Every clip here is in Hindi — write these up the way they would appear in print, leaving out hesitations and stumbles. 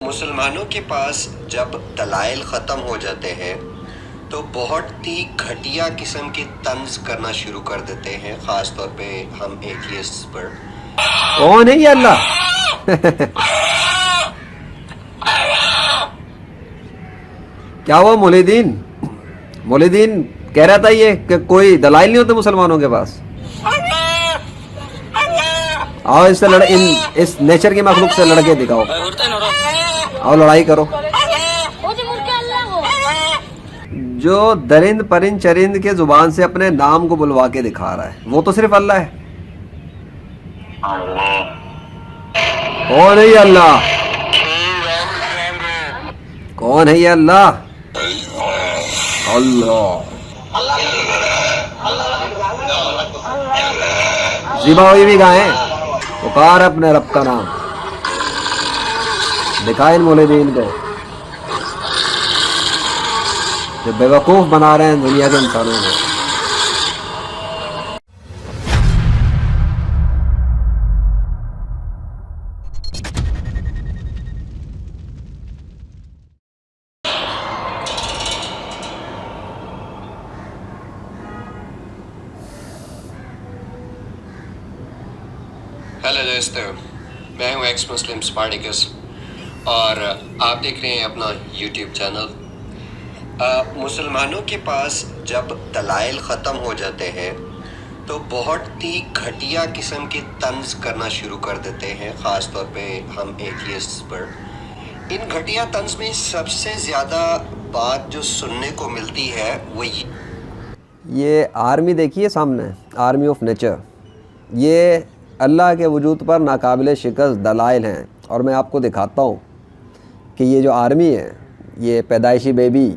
मुसलमानों के पास जब दलाइल ख़त्म हो जाते हैं तो बहुत ही घटिया किस्म के तंज करना शुरू कर देते हैं, ख़ास तौर पे हम एथियस्ट्स पर। कौन है ये अल्लाह? क्या हुआ मौलुद्दीन? मौलुद्दीन कह रहा था ये कि कोई दलाइल नहीं होते मुसलमानों के पास। आओ इससे इस नेचर की मखलूक से लड़के दिखाओ, आओ लड़ाई करो। जो दरिंद परिंद चरिंद के जुबान से अपने नाम को बुलवा के दिखा रहा है वो तो सिर्फ अल्लाह है। कौन है ये अल्लाह? कौन है ये अल्लाह? अल्लाह ज़िबा हुई भी गाएं, पुकार अपने रब का नाम, दिखाए इन मौलुद्दीन को जो बेवकूफ़ बना रहे हैं दुनिया के इंसानों को। हेलो दोस्तों, मैं हूं एक्स मुस्लिम स्पार्टिकस और आप देख रहे हैं अपना यूट्यूब चैनल। मुसलमानों के पास जब दलाइल ख़त्म हो जाते हैं तो बहुत ही घटिया किस्म के तंज करना शुरू कर देते हैं, ख़ास तौर पे हम एथियस्ट्स पर। इन घटिया तंज में सबसे ज़्यादा बात जो सुनने को मिलती है वो ये आर्मी देखिए सामने, आर्मी ऑफ नेचर। ये अल्लाह के वजूद पर नाकाबिल शिकस्त दलाइल हैं और मैं आपको दिखाता हूँ कि ये जो आर्मी है, ये पैदाइशी बेबी,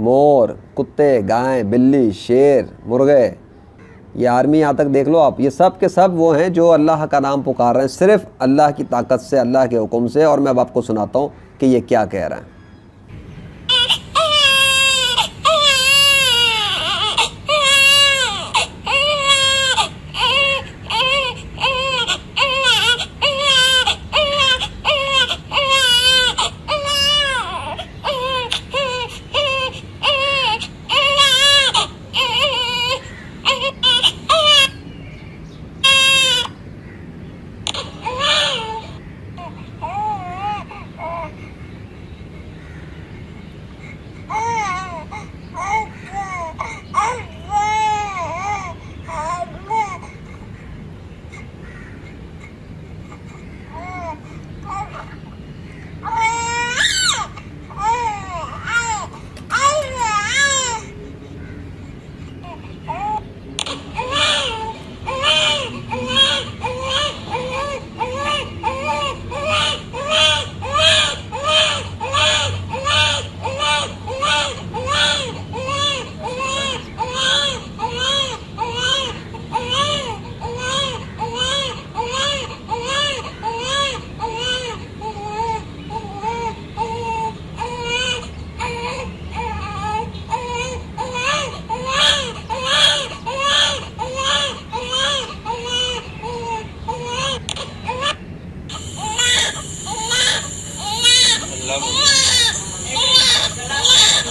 मोर, कुत्ते, गाय, बिल्ली, शेर, मुर्गे, ये आर्मी यहाँ तक देख लो आप, ये सब के सब वो हैं जो अल्लाह का नाम पुकार रहे हैं सिर्फ़ अल्लाह की ताकत से, अल्लाह के हुक्म से। और मैं अब आपको सुनाता हूँ कि ये क्या कह रहे हैं।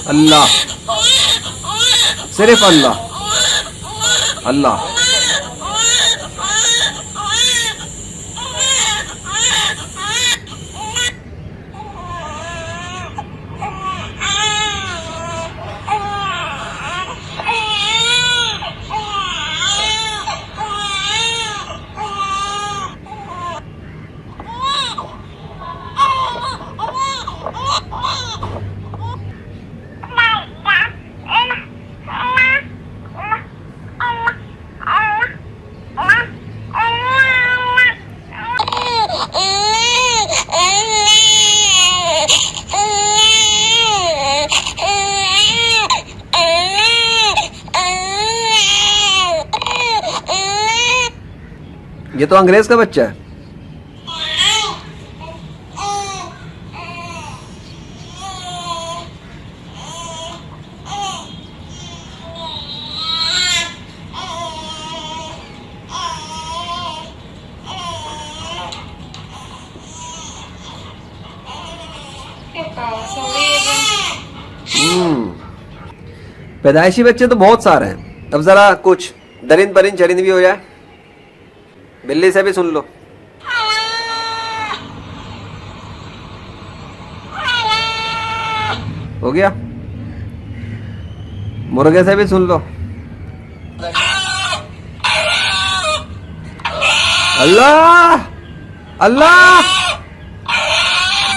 अल्लाह, सिर्फ अल्लाह, अल्लाह। ये तो अंग्रेज का बच्चा है। पैदाइशी बच्चे तो बहुत सारे हैं। अब ज़रा कुछ दरिंद परिंद चरिंद भी हो जाए। बिल्ली से भी सुन लो। हो गया। मुर्गे से भी सुन लो। अल्लाह अल्लाह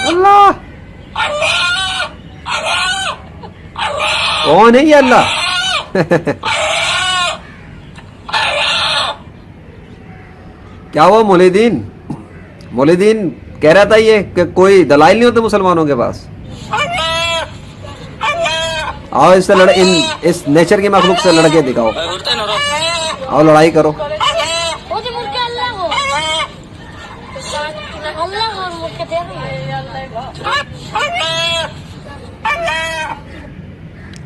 अल्लाह। कौन है ये अल्लाह? क्या हुआ मौलुद्दीन? मौलुद्दीन कह रहा था ये कि कोई दलाइल नहीं होते मुसलमानों के पास। आओ इससे इस नेचर की मखलूक से लड़के दिखाओ। आओ लड़ाई करो।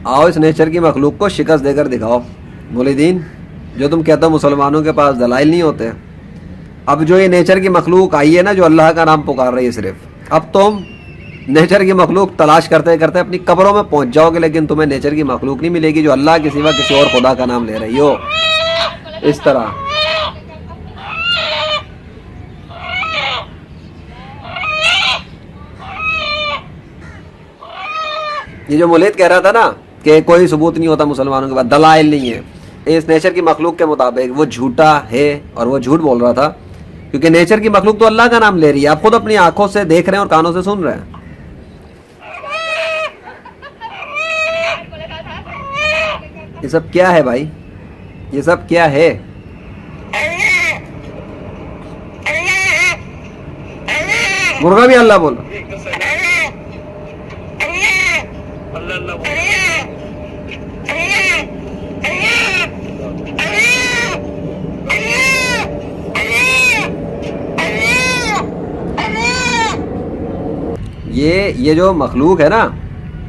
आओ इस नेचर की मखलूक को शिकस्त देकर दिखाओ। मौलुद्दीन, जो तुम कहते हो मुसलमानों के पास दलाइल नहीं होते, अब जो ये नेचर की मखलूक आई है ना, जो अल्लाह का नाम पुकार रही है सिर्फ, अब तुम नेचर की मखलूक तलाश करते करते अपनी कब्रों में पहुंच जाओगे, लेकिन तुम्हें नेचर की मखलूक नहीं मिलेगी जो अल्लाह के सिवा किसी और खुदा का नाम ले रही हो। इस तरह ये जो मौलूद कह रहा था ना कि कोई सबूत नहीं होता मुसलमानों के पास, दलाइल नहीं है, इस नेचर की मखलूक के मुताबिक वो झूठा है और वो झूठ बोल रहा था, क्योंकि नेचर की मखलूक तो अल्लाह का नाम ले रही है। आप खुद अपनी आंखों से देख रहे हैं और कानों से सुन रहे हैं। ये सब क्या है भाई? ये सब क्या है? मुर्गा भी अल्लाह बोलो। ये जो मखलूक है ना,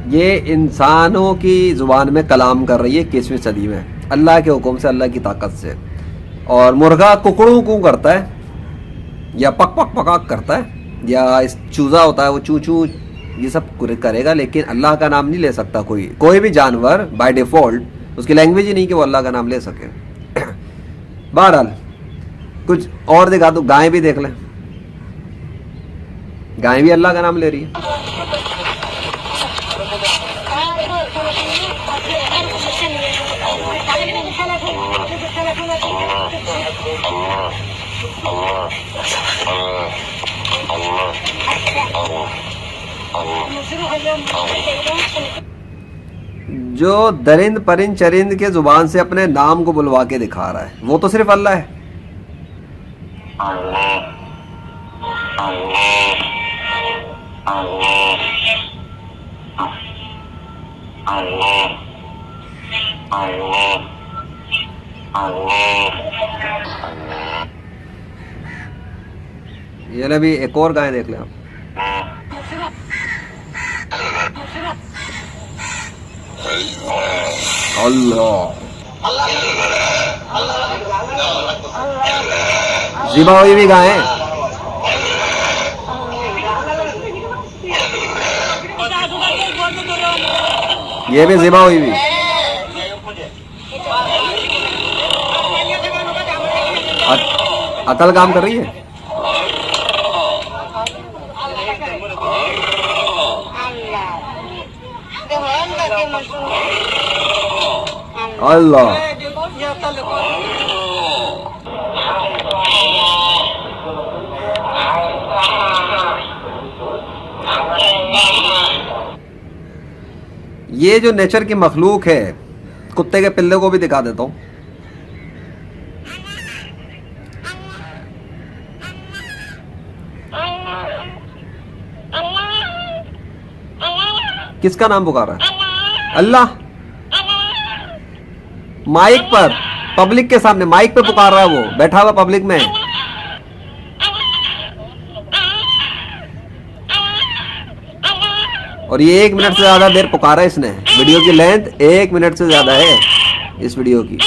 ये इंसानों की ज़ुबान में कलाम कर रही है 21वीं सदी में, अल्लाह के हुक्म से, अल्लाह की ताकत से। और मुर्गा कुकड़ू कू करता है, या पक पक पकाक करता है, या इस चूज़ा होता है वो चू चू, ये सब करेगा, लेकिन अल्लाह का नाम नहीं ले सकता कोई भी जानवर बाय डिफ़ॉल्ट। उसकी लैंग्वेज ही नहीं कि वो अल्लाह का नाम ले सके। बहरहाल कुछ और दिखा दो। गाय भी देख लें, गाय भी अल्लाह का नाम ले रही है। जो दरिंद परिंद चरिंद के जुबान से अपने नाम को बुलवा के दिखा रहा है, वो तो सिर्फ अल्लाह है। ये ले भी एक और गाय देख ले आप। अल्लाह, ज़िबा हुई भी गाय है। ये भी ज़िबा हुई भी। अकल काम कर रही है। अल्लाह, ये जो नेचर की मखलूक है, कुत्ते के पिल्ले को भी दिखा देता हूँ। किसका नाम पुकारा है? अल्लाह। माइक पर, पब्लिक के सामने माइक पे पुकार रहा है, वो बैठा हुआ पब्लिक में। और ये 1 मिनट से ज्यादा देर पुकारा है इसने। वीडियो की लेंथ 1 मिनट से ज्यादा है इस वीडियो की।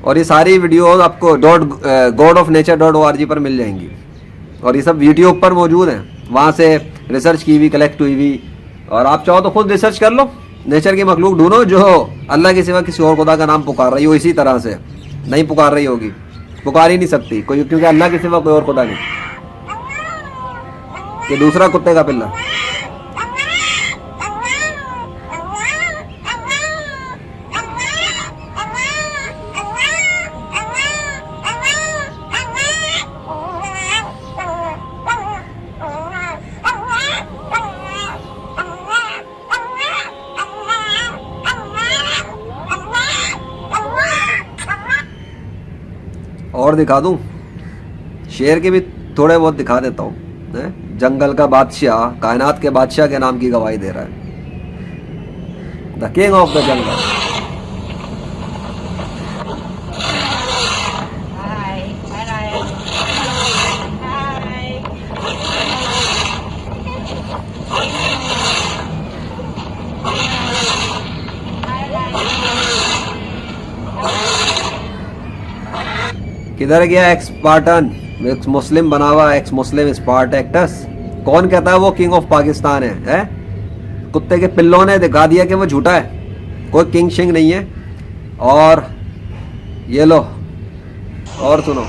और ये सारी वीडियो आपको godofnature.org पर मिल जाएंगी, और ये सब यूट्यूब पर मौजूद हैं। वहां से रिसर्च की हुई, कलेक्ट हुई हुई। और आप चाहो तो खुद रिसर्च कर लो, नेचर की मखलूक ढूंढो जो अल्लाह के सिवा किसी और खुदा का नाम पुकार रही हो, इसी तरह से नहीं पुकार रही होगी, पुकार ही नहीं सकती कोई, क्योंकि अल्लाह के सिवा कोई और खुदा नहीं। ये दूसरा कुत्ते का पिल्ला। और दिखा दूं, शेर के भी थोड़े बहुत दिखा देता हूँ। जंगल का बादशाह, कायनात के बादशाह के नाम की गवाही दे रहा है, the king of the jungle. किधर गया एक्सपार्टन, एक्स मुस्लिम बना हुआ, एक्स मुस्लिम स्पार्टैक्टस। कौन कहता है वो किंग ऑफ पाकिस्तान है? कुत्ते के पिल्लों ने दिखा दिया कि वो झूठा है, कोई किंग शिंग नहीं है। और ये लो, और सुनो,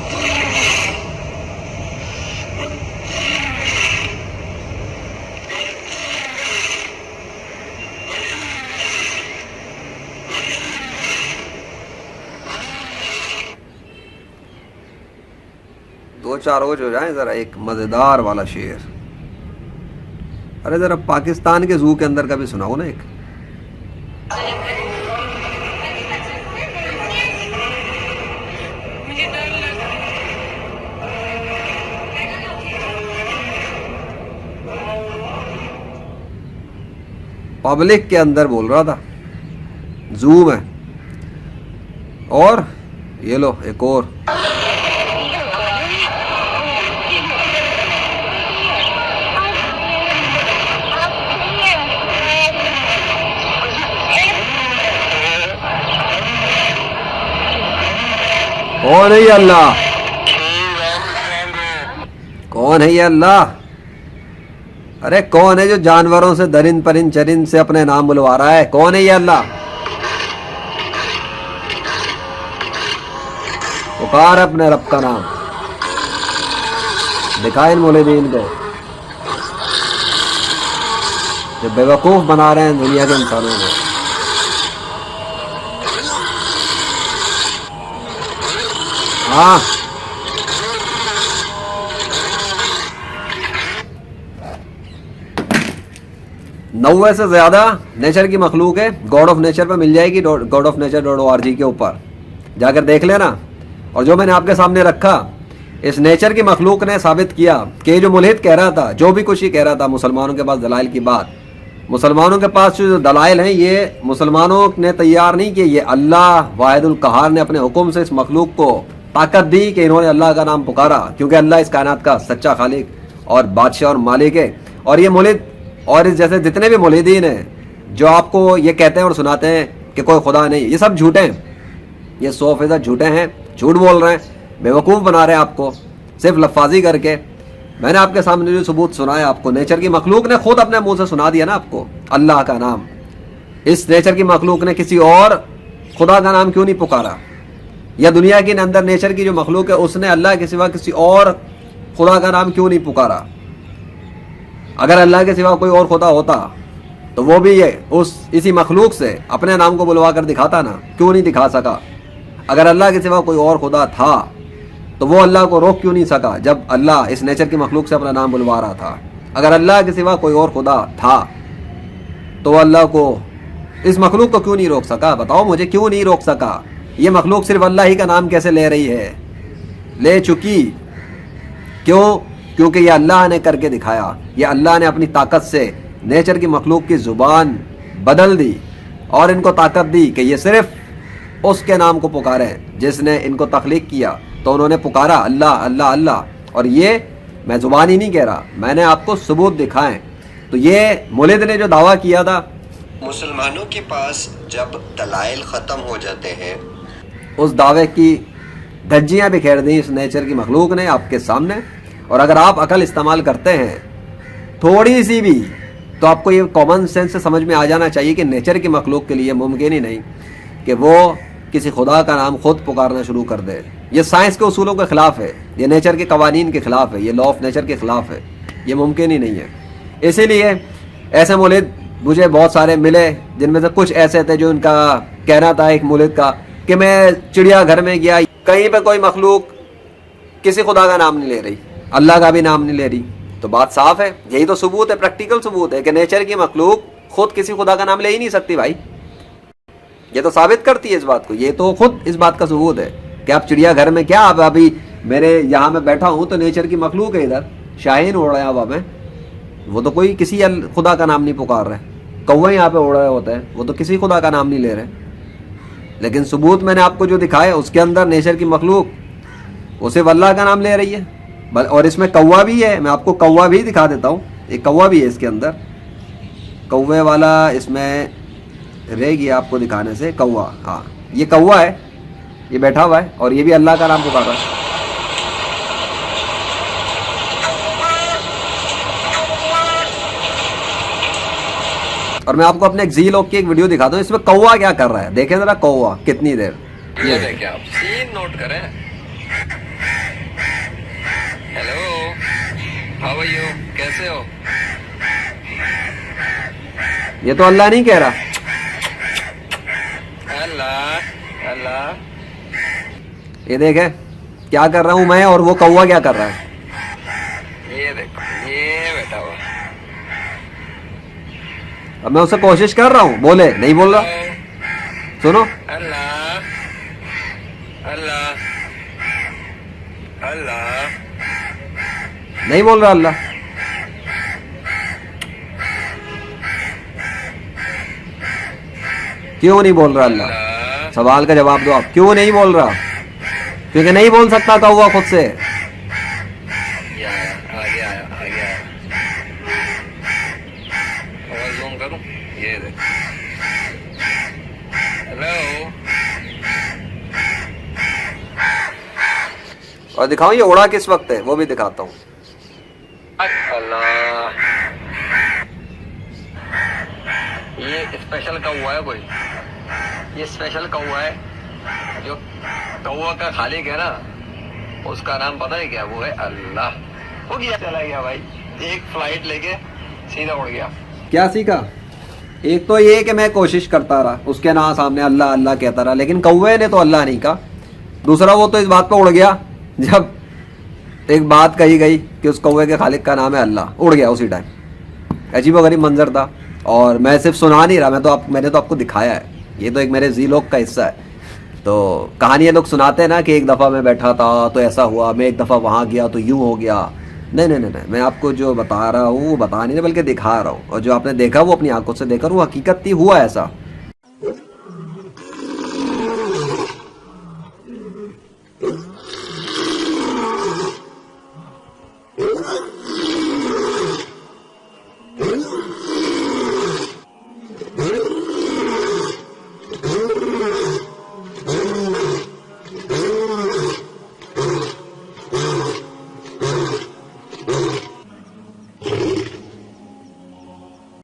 दो चार रोज हो जाए जरा एक मजेदार वाला शेर। अरे जरा पाकिस्तान के जू के अंदर का भी सुनाओ ना एक। पब्लिक के अंदर बोल रहा था, जू में। और ये लो एक और। कौन है ये अल्लाह? कौन है ये अल्लाह? अरे कौन है जो जानवरों से, दरिंद परिंद चरिंद से अपने नाम बुलवा रहा है? कौन है ये अल्लाह? पुकार अपने रब का नाम, दिखाए इन मौलवीन को जो बेवकूफ बना रहे हैं दुनिया के इंसानों को। हाँ, नौवे से ज्यादा नेचर की मखलूक है, गॉड ऑफ नेचर पे मिल जाएगी, godofnature.org के ऊपर जाकर देख लेना। और जो मैंने आपके सामने रखा, इस नेचर की मखलूक ने साबित किया कि जो मुल्हिद कह रहा था, जो भी कुछ ही कह रहा था, मुसलमानों के पास दलाइल की बात, मुसलमानों के पास जो दलाइल हैं ये मुसलमानों ने तैयार नहीं किए। ये अल्लाह वाहिदुल कहार ने अपने हुक्म से इस मखलूक को ताकत दी कि इन्होंने अल्लाह का नाम पुकारा, क्योंकि अल्लाह इस कायनात का सच्चा खालिक और बादशाह और मालिक है। और ये मुल्हिद और इस जैसे जितने भी मुल्हिदीन हैं जो आपको ये कहते हैं और सुनाते हैं कि कोई खुदा नहीं, ये सब झूठे हैं, ये 100% झूठे हैं, झूठ बोल रहे हैं, बेवकूफ़ बना रहे हैं आपको सिर्फ लफाजी करके। मैंने आपके सामने जो सबूत सुनाया आपको, नेचर की मखलूक ने खुद अपने मुंह से सुना दिया ना आपको अल्लाह का नाम। इस नेचर की मखलूक ने किसी और खुदा का नाम क्यों नहीं पुकारा? या दुनिया के अंदर नेचर की जो मखलूक है उसने अल्लाह के सिवा किसी और खुदा का नाम क्यों नहीं पुकारा? अगर अल्लाह के सिवा कोई और खुदा होता तो वो भी ये इसी मखलूक से अपने नाम को बुलवा कर दिखाता ना, क्यों नहीं दिखा सका? अगर अल्लाह के सिवा कोई और खुदा था तो वो अल्लाह को रोक क्यों नहीं सका जब अल्लाह इस नेचर की मखलूक से अपना नाम बुलवा रहा था? अगर अल्लाह के सिवा कोई और खुदा था तो अल्लाह को, इस मखलूक को क्यों नहीं रोक सका? बताओ मुझे, क्यों नहीं रोक सका? ये मखलूक सिर्फ अल्लाह ही का नाम कैसे ले रही है? ले चुकी। क्यों? क्योंकि ये अल्लाह ने करके दिखाया, ये अल्लाह ने अपनी ताकत से नेचर की मखलूक की ज़ुबान बदल दी और इनको ताकत दी कि ये सिर्फ उसके नाम को पुकारें जिसने इनको तख्लीक किया। तो उन्होंने पुकारा अल्लाह अल्लाह अल्लाह। और ये मैं ज़ुबान ही नहीं कह रहा, मैंने आपको सबूत दिखाएं। तो ये मुल्हिद ने जो दावा किया था, मुसलमानों के पास जब दलाइल ख़त्म हो जाते हैं, उस दावे की धज्जियाँ बिखेर दी इस नेचर की मखलूक ने आपके सामने। और अगर आप अकल इस्तेमाल करते हैं थोड़ी सी भी, तो आपको ये कॉमन सेंस से समझ में आ जाना चाहिए कि नेचर की मखलूक के लिए मुमकिन ही नहीं कि वो किसी खुदा का नाम खुद पुकारना शुरू कर दे। ये साइंस के उसूलों के ख़िलाफ़ है, ये नेचर के कवानीन के ख़िलाफ़ है, ये लॉ ऑफ नेचर के ख़िलाफ़ है, ये मुमकिन ही नहीं है। इसीलिए ऐसे मौलिद मुझे बहुत सारे मिले जिनमें से कुछ ऐसे थे जो उनका कहना था, एक मौलिद का, कि मैं चिड़ियाघर में गया, कहीं पर कोई मखलूक किसी खुदा का नाम नहीं ले रही, अल्लाह का भी नाम नहीं ले रही। तो बात साफ है, यही तो सबूत है, प्रैक्टिकल सबूत है कि नेचर की मखलूक खुद किसी खुदा का नाम ले ही नहीं सकती भाई। ये तो साबित करती है इस बात को, ये तो खुद इस बात का सबूत है कि आप चिड़ियाघर में क्या, अब अभी मेरे यहाँ मैं बैठा हूँ तो नेचर की मखलूक है, इधर शाहीन उड़ रहे हैं हवा में, वो तो कोई किसी खुदा का नाम नहीं पुकार रहे। कौवे यहाँ पे उड़ रहे होते हैं, वो तो किसी खुदा का नाम नहीं ले रहे। लेकिन सबूत मैंने आपको जो दिखाया उसके अंदर नेचर की मखलूक वो सिर्फ अल्लाह का नाम ले रही है। और इसमें कौवा भी है, मैं आपको कौवा भी दिखा देता हूँ, एक कौवा भी है इसके अंदर, कौवे वाला इसमें रह गया आपको दिखाने से। कौवा, हाँ ये कौवा है, ये बैठा हुआ है और ये भी अल्लाह का नाम पुकार रहा है। और मैं आपको अपने एक जी लॉग की एक वीडियो दिखाता हूँ, इसमें कौवा क्या कर रहा है, देखें जरा कौवा कितनी देर। ये देखिए आप सीन नोट करें। हेलो, हाउ आर यू, कैसे हो? ये तो अल्लाह नहीं कह रहा, अल्लाह अल्लाह। ये देखे क्या कर रहा हूँ मैं और वो कौवा क्या कर रहा है। ये देखो, ये बैठा हुआ। अब मैं उससे कोशिश कर रहा हूँ, बोले नहीं बोल रहा। सुनो, अल्लाह अल्लाह अल्लाह, नहीं बोल रहा अल्लाह। क्यों नहीं बोल रहा अल्लाह? अल्लाह। सवाल का जवाब दो आप, क्यों नहीं बोल रहा? क्योंकि नहीं बोल सकता कौवा खुद से। ये आया, आगे आया, आगे आया। और जूम करूं, ये देख। हेलो, और दिखाऊं ये उड़ा किस वक्त है, वो भी दिखाता हूँ। अल्लाह। ये स्पेशल कौवा है कोई, ये स्पेशल कौवा है जो कौवा का खालिक है ना, उसका नाम पता है क्या? वो है अल्लाह। वो गया, चला गया भाई, एक फ्लाइट लेके सीधा उड़ गया। क्या सीखा? एक तो ये कि मैं कोशिश करता रहा, उसके नाम सामने अल्लाह अल्लाह कहता रहा, लेकिन कौवे ने तो अल्लाह नहीं कहा। दूसरा वो तो इस बात पर उड़ गया जब एक बात कही गई कि उस कौवे के खालिक का नाम है अल्लाह, उड़ गया उसी टाइम। अजीबोगरीब मंजर था। और मैं सिर्फ सुना नहीं रहा, मैंने तो आपको दिखाया है, ये तो एक मेरे जी लॉग का हिस्सा है। तो कहानी ये लोग सुनाते हैं ना कि एक दफ़ा मैं बैठा था तो ऐसा हुआ, मैं एक दफ़ा वहाँ गया तो यूँ हो गया। नहीं नहीं नहीं नहीं, मैं आपको जो बता रहा हूँ वो बता नहीं बल्कि दिखा रहा हूँ, और जो आपने देखा वो अपनी आंखों से देखा, वो हकीकत थी, हुआ ऐसा।